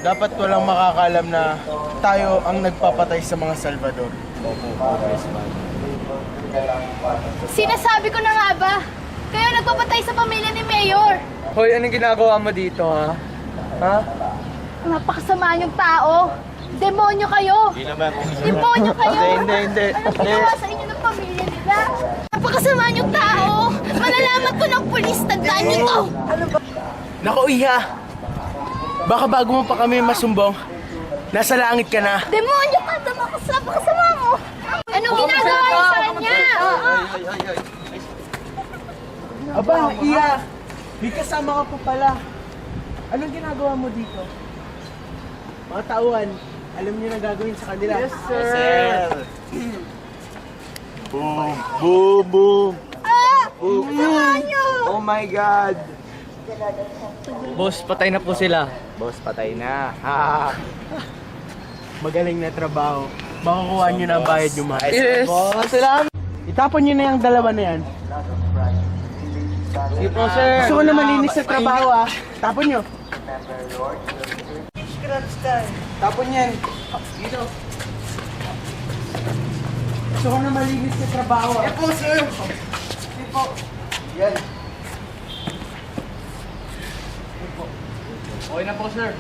dapat walang makakalam na tayo ang nagpapatay sa mga Salvador. Sinasabi ko na nga ba? Kayo nagpapatay sa pamilya ni Mayor. Hoy, anong ginagawa mo dito, ha? Ha? Napakasama niyong tao. Demonyo kayo. Hindi naman. Demonyo kayo. Hindi. Anong ginawa sa inyo ng pamilya nila? Napakasama niyong tao. Malalaman ko ng pulis. Tandaan niyo to. Naku, Iha! Baka bago mo pa kami masumbong, nasa langit ka na. Demonyo ka. Napakasama mo. Anong ginagawa niyo sa kanya? Aba, Iha! May kasama ka pa pala. Anong ginagawa mo dito? Mga tauhan, alam niyo na gagawin sa kanila. Yes, sir! Boom! Boom! Boom! Kasama niyo. Oh my God! Boss, patay na po sila. Boss, patay na. Ha! Magaling na trabaho. Baka kuha niyo na ang bayad niyo, mahal. Yes! Boss, salamat! Itapon niyo na yung dalawa na yan. Sige po, sir. Gusto ko na malinis sa trabaho, ah. Tapon niyo. Tapon yan. Dito. Gusto ko na malinis sa trabaho, ah. Po, sir. Sige po. Yan. Okay na po, sir.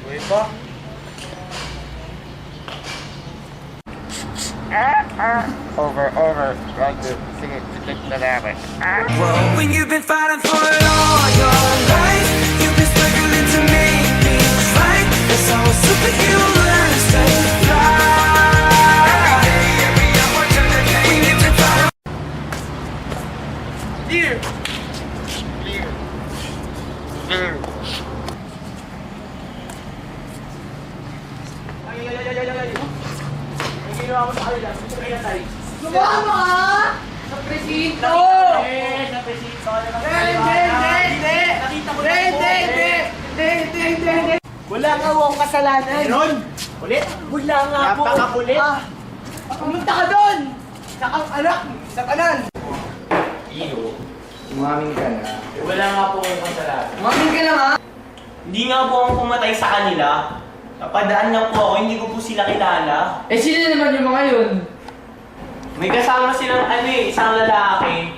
Wait po. Over. Sige, titik na namin. When you've been fighting for it all your life, you've been struggling to make things right. That's how a superhero learns to fly. Every hour, turn the day. When you've been fighting. Clear. Ang ginawa ko sa kanila, gusto kayo na tayo. Sumama ka! Sa presinto! Sa presinto! Hindi! Nakita mo na po! Hindi! Wala nga akong kasalanan! Meron! Ulit? Wala nga po! Napakakulit! Pumunta ka doon! Sa kang anak! Sa kanan! Iyo, umamin ka na. Wala nga po akong kasalanan. Umamin ka na, ha? Hindi nga po ako pumatay sa kanila. Napadaan lang po ako, hindi ko po sila kilala. Eh, sino naman yung mga yun? May kasama silang isang lalaki.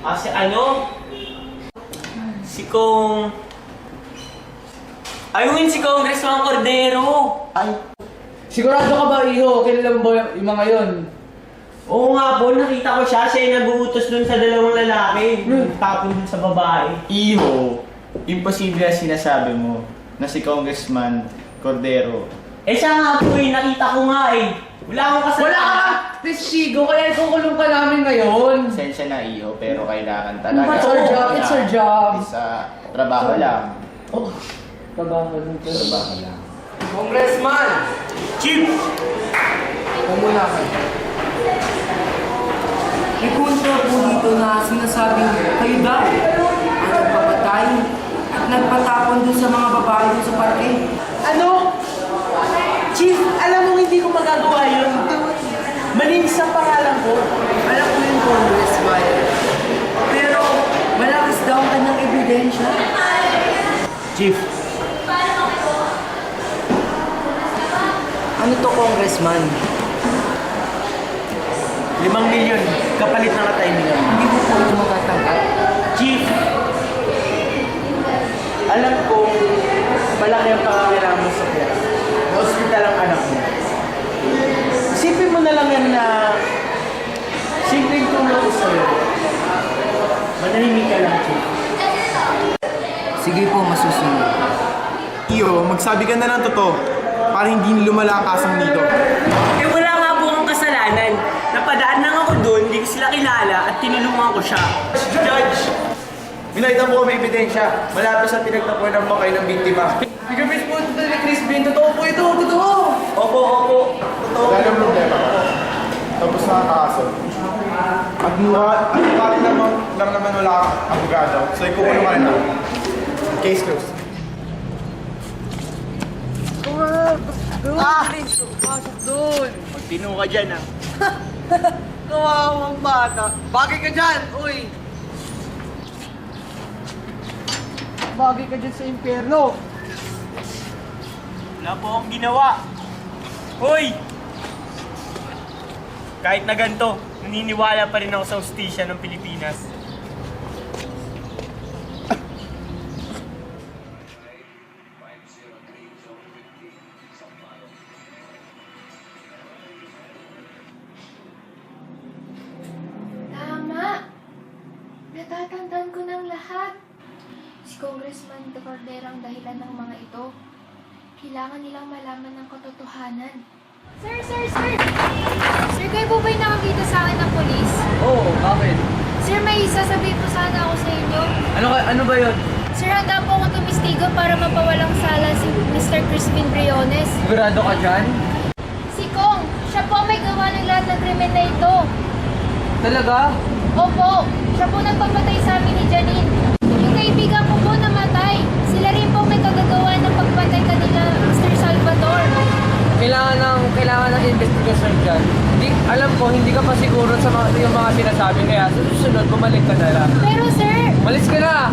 Kasi si Kong... Ayun, si Congressman Cordero. Ay! Sigurado ka ba, Iho? Kilala mo ba yung mga yun? Oo nga po, nakita ko siya. Siya yung nag-uutos dun sa dalawang lalaki. Tapon dun sa babae. Iho, imposible ang sinasabi mo na si Congressman Cordero. Eh siya nga po nakita ko nga Wala akong kasalanan. Wala ka! Testigo, kaya ikukulong ka namin ngayon. Pasensya na, Iho, pero kailangan talaga. It's our job, it's our job. Isa, trabaho lang. Oh, trabaho lang. Trabaho lang. Congressman! Chief! Pumula ka. May kontra po dito na sinasabing kayo daw ang nagpapatay at nagpatapon dun sa mga babae dun sa parke. Ano? Chief, alam mo hindi ko magagawa yun. Malinis ang pangalan ko. Alam ko yung Congressman. Pero malakas daw ang kanyang ebidensya. Chief, Ano to, Congressman? 5 milyon kapalit ng kataymingan. Hindi mo po ito matatanggap. Chief, alam ko malaki ang pangangailangan mo sa pera. Hospital ang anak mo. Isipin mo na lang yan na simpleng tulong ko sa'yo. Manahimik ka lang, Chief. Sige po, masusunod. Iyo, magsabi ka na ng totoo para hindi lumala ang kasang nito. Eh wala nga po akong kasalanan. Napadaan lang ako doon, hindi ko sila kilala at tinulungan ko siya. Judge! Minaytan mo kami ebidensya. Malapit sa pinagtapuan ng bangkay ng biktima. Figure po ito ni Crispin. Totoo po ito. Totoo. Opo. Wala nang problema. Tapos na ang kaso. At bakit lang naman wala kang abogado. So, ikukulong ka na. Case closed. Magtino ka dyan, ah. Kawawang bata. Bagay ka dyan, uy. Bagay ka dyan sa impyerno. Wala po akong ginawa. Hoy! Kahit na ganito, naniniwala pa rin ako sa hustisya ng Pilipinas. Tama. Natatandaan ko ng lahat. Si Congressman De Cordera ang dahilan ng mga ito. Kailangan nilang malaman ng katotohanan. Sir! Sir, kayo po ba'y nakakita sa akin ng polis? Oo, bakit? Sir, may sasabihin po sana ako sa inyo. Ano ba yun? Sir, handa po akong tumistigo para mapawalang sala si Mr. Crispin Briones. Sigurado ka dyan? Si Kong, siya po ang may gawa ng lahat ng krimen na ito. Talaga? Opo, siya po nagpapatay sa amin ni Janine. Yung kaibigan ko po namatay. Sila rin po may kagagawa ng pagpatay kanila, Mr. Salvador. Kailangan ng investigation dyan. Alam ko, hindi ka pa siguro sa yung mga sinasabi, kaya sa susunod, bumalik ka na lang. Pero sir, Malis ka na!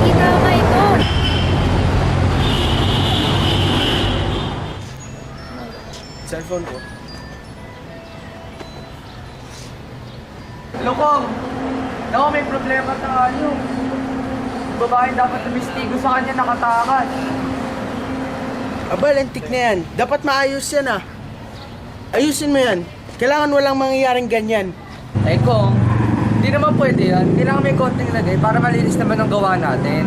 hindi tama ito. Cellphone ko. Lokong! Naku, may problema tayo. Yung babaeng dapat tumistigo sa kanya nakatakas. Aba, lentik na yan. Dapat maayos yan, ah. Ayusin mo yan. Kailangan walang mangyayaring ganyan. Eh kung, hindi naman pwede yan. Kailangan may konting lagay para malinis naman ang gawa natin.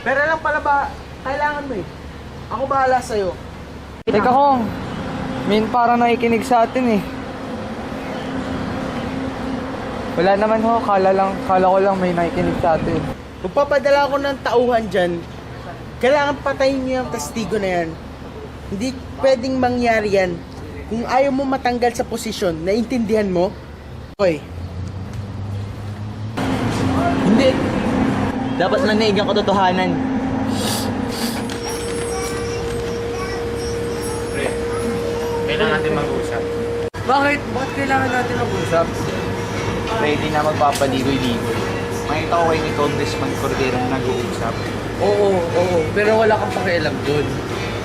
Pero lang pala ba, kailangan mo eh. Ako bahala sa'yo. Teka kong, Min parang nakikinig sa atin eh. Wala naman ho, kala ko lang may nakikinig sa atin. Magpapadala ako ng tauhan dyan. Kailangan patayin niyo yung testigo na yan. Hindi pwedeng mangyari yan. Kung ayaw mo matanggal sa posisyon, naintindihan mo? Hoy, Hindi. Dapat manaig ang katotohanan. Kailangan natin mag-usap. Bakit? Bakit kailangan natin mag-usap? Ready na magpapaligoy-ligoy. Makita ko kayo ni Congressman Cordero na nag-uusap. Oo. Pero wala kang pakialam dun.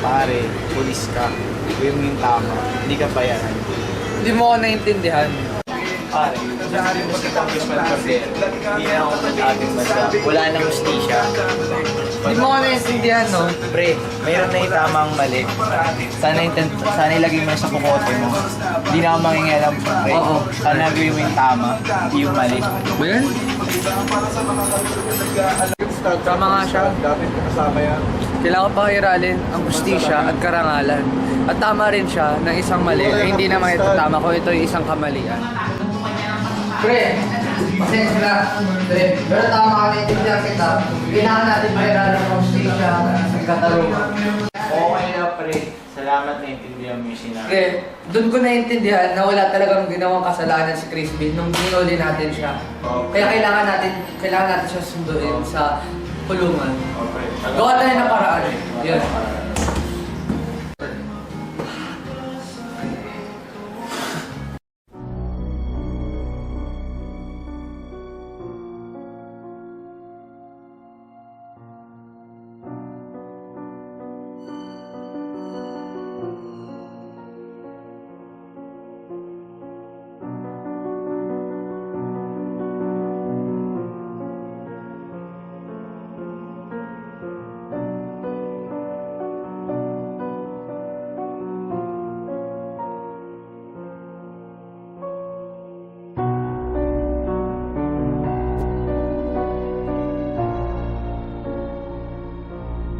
Pare, pulis ka. Gawin mo yung tama. Hindi ka bayaran. Hindi mo ako naiintindihan. Pare, sa rin mo si Congressman Cordero. Hindi na ako mag-ating bansa. Wala nang hustisya. Hindi mo ako naiintindihan, no? Pre, mayroon na itama ang mali. Sana ilagay mo sa kukote mo. Hindi na ako mangingialam, pre. Oo. Sana gawin mo yung tama, hindi yung mali. Ba yan? Tama nga siya. Dapat kasama yan. Kailangan pakiralin ang hustisya at karangalan. At tama rin siya ng isang mali. Hindi naman ito tama kung ito yung isang kamalian. Pre, pasensya na. Pre, pero tama ka, naiintindihan kita. Kailangan natin pakiralin ang hustisya at katarungan. Okay na, pre. Salamat na intindihan mo yung sinabi. Pre, doon ko naiintindihan na wala talagang ginawang kasalanan si Crispin nung ginuli natin siya. Kaya kailangan natin siya sunduin sa kulungan. Okay. Gawa tayo ng paraan. Yan.